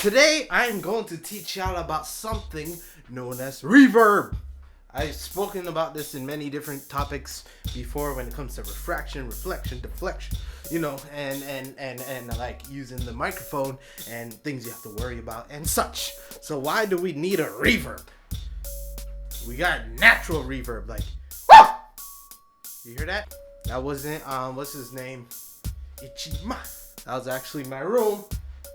Today I am going to teach y'all about something known as reverb. I've spoken about this in many different topics before when it comes to refraction, reflection, deflection, and like using the microphone and things you have to worry about and such. So why do we need a reverb? We got natural reverb, like woo! You hear that? That wasn't what's his name? Ichima. That was actually my room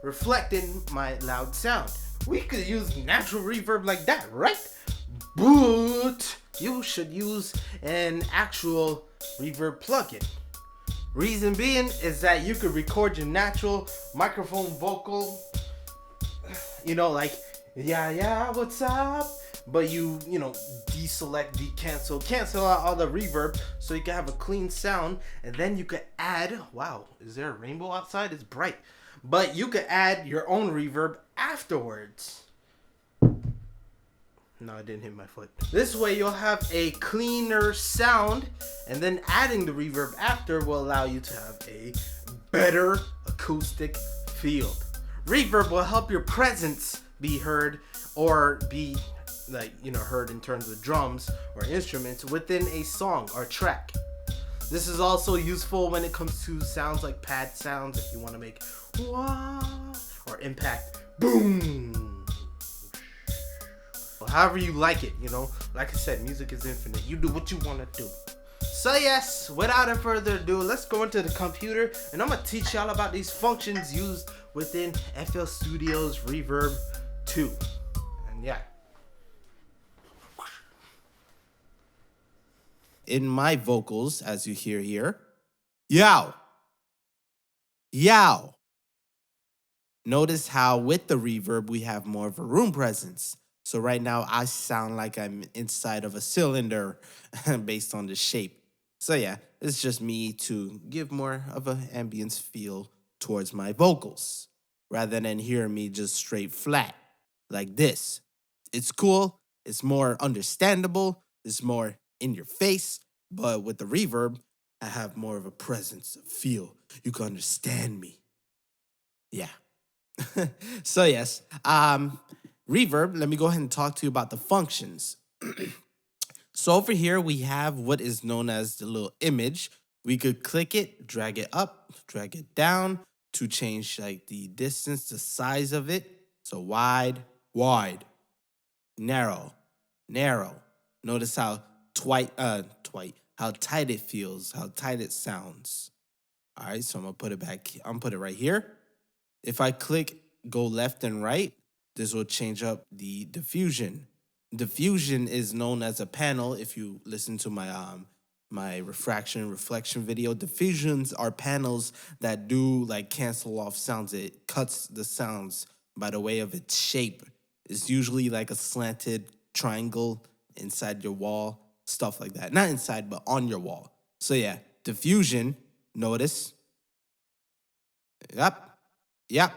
reflecting my loud sound. We could use natural reverb like that, right? But you should use an actual reverb plugin. Reason being is that you could record your natural microphone vocal, like yeah, what's up? But you deselect, cancel out all the reverb so you can have a clean sound, and then you could add, wow, is there a rainbow outside? It's bright. But you could add your own reverb afterwards. No, I didn't hit my foot. This way you'll have a cleaner sound, and then adding the reverb after will allow you to have a better acoustic feel. Reverb will help your presence be heard, or be heard in terms of drums or instruments within a song or track. This is also useful when it comes to sounds like pad sounds, if you want to make wah or impact boom. However you like it, like I said, music is infinite. You do what you want to do. So yes, without further ado, let's go into the computer and I'm gonna teach y'all about these functions used within FL Studio's Reverb 2. And yeah. In my vocals, as you hear here, yow. Notice how with the reverb we have more of a room presence. So right now I sound like I'm inside of a cylinder based on the shape. So yeah, it's just me to give more of an ambience feel towards my vocals rather than hearing me just straight flat like this. It's cool, it's more understandable, it's more in your face, but with the reverb, I have more of a presence, a feel. You can understand me. Yeah. So yes, reverb, let me go ahead and talk to you about the functions. So over here, we have what is known as the little image. We could click it, drag it up, drag it down to change like the distance, the size of it. So wide, narrow. Notice how how tight it feels, how tight it sounds. All right, so I'm gonna put it back. I'm gonna put it right here. If I click go left and right, this will change up the diffusion. Diffusion is known as a panel. If you listen to my reflection video, diffusions are panels that do like cancel off sounds. It cuts the sounds by the way of its shape. It's usually like a slanted triangle inside your wall, stuff like that. Not inside, but on your wall. So yeah, diffusion, notice. Yep.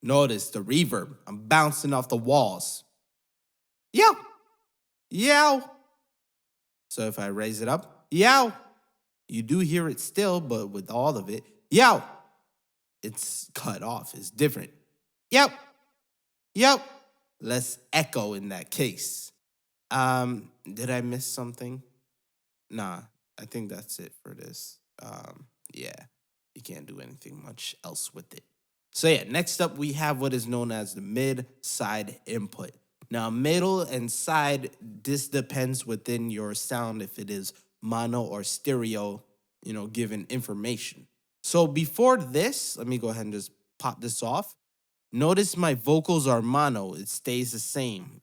Notice the reverb. I'm bouncing off the walls. Yow. So if I raise it up, yow. You do hear it still, but with all of it, yow. It's cut off. It's different. Yep. Less echo in that case. Did I miss something? Nah, I think that's it for this. Yeah, you can't do anything much else with it. So yeah, next up we have what is known as the mid-side input. Now, middle and side, this depends within your sound if it is mono or stereo, given information. So before this, let me go ahead and just pop this off. Notice my vocals are mono. It stays the same.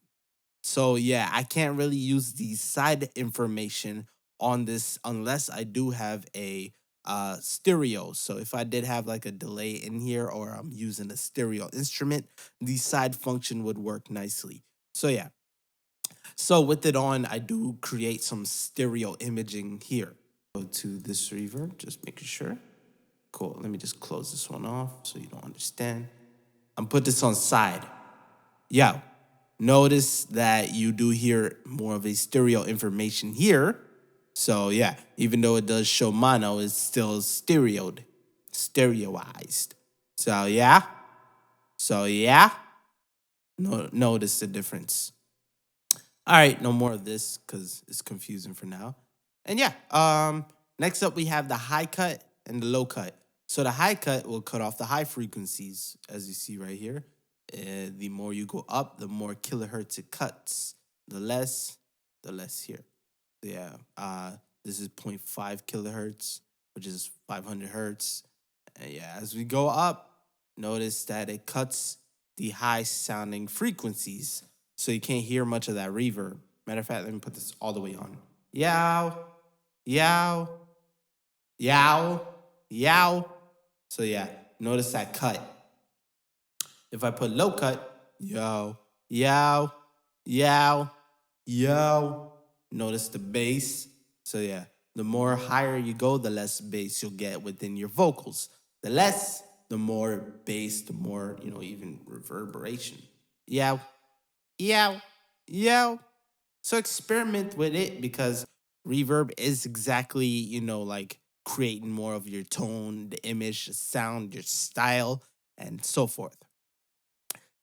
So yeah, I can't really use the side information on this unless I do have a stereo. So if I did have like a delay in here or I'm using a stereo instrument, the side function would work nicely. So yeah. So with it on, I do create some stereo imaging here. Go to this reverb, just making sure. Cool, let me just close this one off so you don't understand. I'm put this on side. Yeah. Notice that you do hear more of a stereo information here. So yeah, even though it does show mono, it's still stereoized. So yeah. Notice the difference. All right, no more of this because it's confusing for now. And yeah, next up we have the high cut and the low cut. So the high cut will cut off the high frequencies, as you see right here. The more you go up, the more kilohertz it cuts. The less here. Yeah, this is zero point 0.5 kilohertz, which is 500 hertz. And yeah, as we go up, notice that it cuts the high sounding frequencies. So you can't hear much of that reverb. Matter of fact, let me put this all the way on. Yow, yow, yow, yow. So yeah, notice that cut. If I put low cut, yow, yow, yow, yow. Notice the bass. So yeah, the more higher you go, the less bass you'll get within your vocals. The less, the more bass, the more, even reverberation. Yow, yow, yow. So experiment with it because reverb is exactly, like creating more of your tone, the image, the sound, your style, and so forth.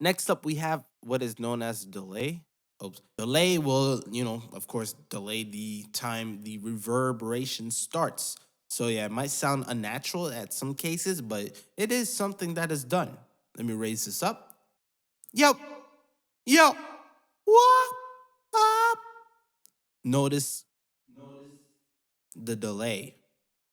Next up, we have what is known as delay. Oops. Delay will, of course, delay the time the reverberation starts. So yeah, it might sound unnatural at some cases, but it is something that is done. Let me raise this up. Yo, yo, what up? Notice the delay.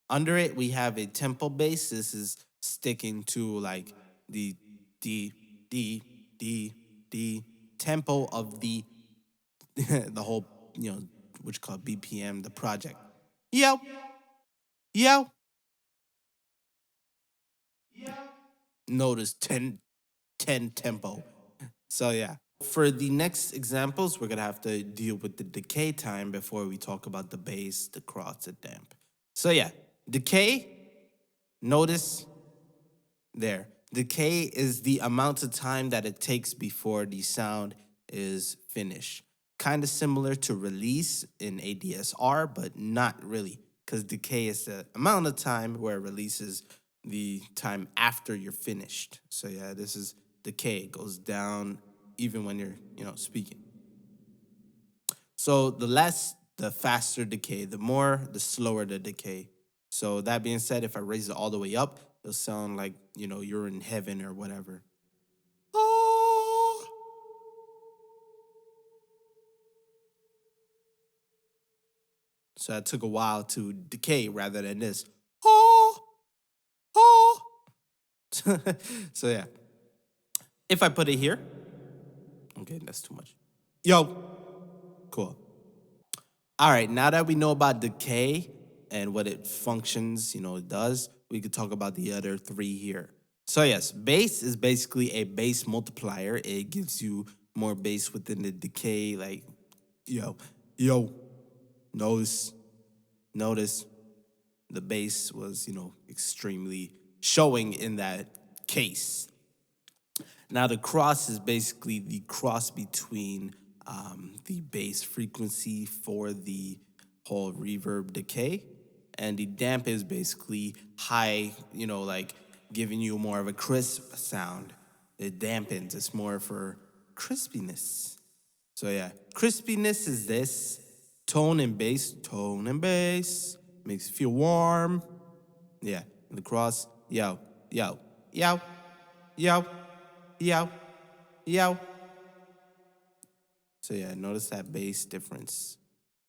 Under it, we have a tempo bass. This is sticking to like the D, D, D, D tempo of the the whole, which called BPM, the project. Yo, yo. Notice 10 tempo. So yeah. For the next examples, we're gonna have to deal with the decay time before we talk about the bass, the cross, the damp. So yeah, decay, notice there. Decay is the amount of time that it takes before the sound is finished. Kind of similar to release in ADSR, but not really, because decay is the amount of time where release is the time after you're finished. So yeah, this is decay. It goes down even when you're, speaking. So the less, the faster decay. The more, the slower the decay. So that being said, if I raise it all the way up, it'll sound like, you're in heaven or whatever. Oh. So that took a while to decay rather than this. Oh, oh. So yeah. If I put it here, okay, that's too much. Yo, cool. All right, now that we know about decay and what it functions, it does, we could talk about the other three here. So yes, bass is basically a bass multiplier. It gives you more bass within the decay, like, yo, yo, notice, notice the bass was, extremely showing in that case. Now, the cross is basically the cross between the bass frequency for the whole reverb decay, and the damp is basically high, like giving you more of a crisp sound. It dampens, it's more for crispiness. So, yeah, crispiness is this tone and bass, makes you feel warm. Yeah, and the cross, yo, yo, yo, yo, yo, yo. So yeah, notice that bass difference.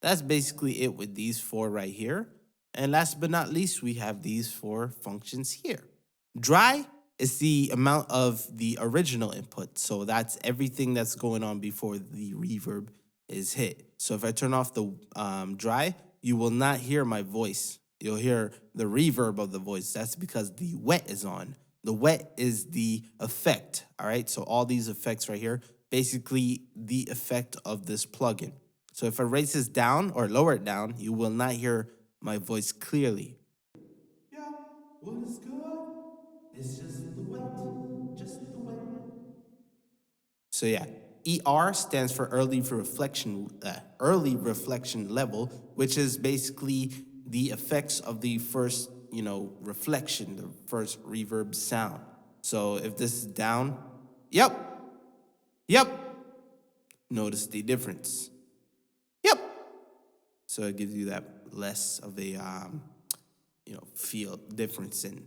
That's basically it with these four right here. And last but not least, we have these four functions here. Dry is the amount of the original input. So that's everything that's going on before the reverb is hit. So if I turn off the dry, you will not hear my voice. You'll hear the reverb of the voice. That's because the wet is on. The wet is the effect. All right. So all these effects right here, basically the effect of this plugin. So if I raise this down or lower it down, you will not hear my voice clearly. Yeah, what is good? It's just the wet. Just the wet. So yeah, ER stands for early reflection level, which is basically the effects of the first, reflection, the first reverb sound. So if this is down, yep, Yep. Notice the difference. Yep. So it gives you that less of a feel difference in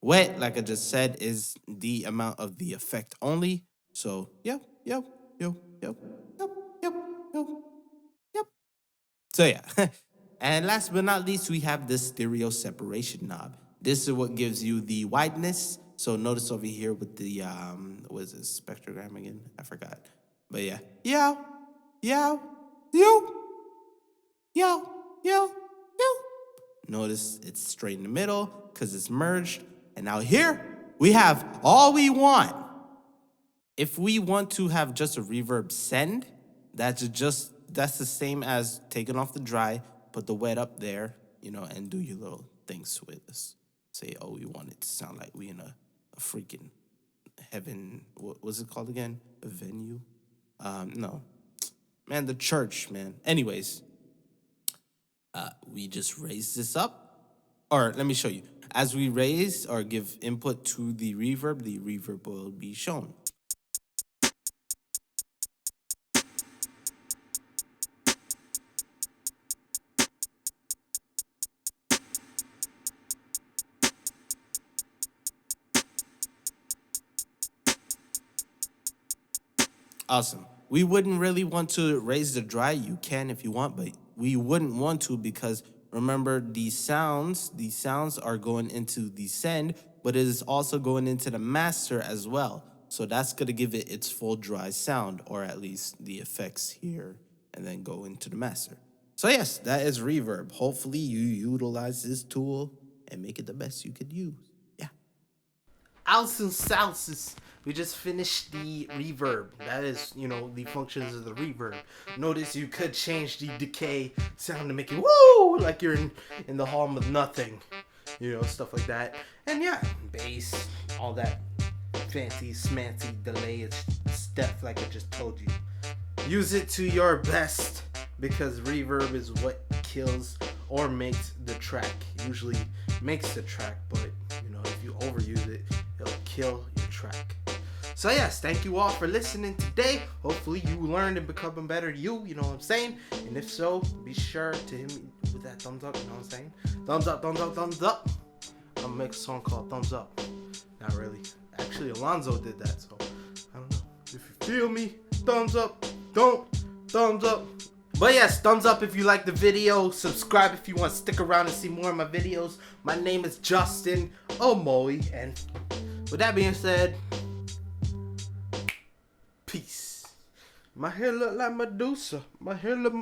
wet, like I just said, is the amount of the effect only. So yep, yep, yep, yep, yep, yep, yep, yep. So yeah. And last but not least, we have the stereo separation knob. This is what gives you the wideness. So notice over here with the what is this spectrogram again? I forgot. But yeah. Yeah. Yeah. Yo. Yo. Yo. Yo. Notice it's straight in the middle because it's merged. And now here we have all we want. If we want to have just a reverb send, that's the same as taking off the dry, put the wet up there, and do your little things with us. Say, oh, we want it to sound like we in a freaking heaven. What was it called again? A venue? No, man, the church, man. Anyways, we just raise this up, or let me show you. As we raise or give input to the reverb will be shown. Awesome. We wouldn't really want to raise the dry. You can if you want, but we wouldn't want to because remember these sounds are going into the send, but it is also going into the master as well. So that's going to give it its full dry sound, or at least the effects here, and then go into the master. So yes, that is reverb. Hopefully you utilize this tool and make it the best you could use. Yeah. Alson Salsis. We just finished the reverb. That is, the functions of the reverb. Notice you could change the decay sound to make it woo, like you're in the hall with nothing. Stuff like that. And yeah, bass, all that fancy smancy delay stuff like I just told you. Use it to your best because reverb is what kills or makes the track. Usually makes the track, but if you overuse it, it'll kill your track. So yes, thank you all for listening today. Hopefully you learned and become a better you know what I'm saying? And if so, be sure to hit me with that thumbs up, you know what I'm saying? Thumbs up, thumbs up, thumbs up. I'm gonna make a song called Thumbs Up. Not really. Actually, Alonzo did that, so I don't know. If you feel me, thumbs up. Don't, thumbs up. But yes, thumbs up if you like the video. Subscribe if you want to stick around and see more of my videos. My name is Justin Omoi, and with that being said, peace. My hair look like Medusa. My hair look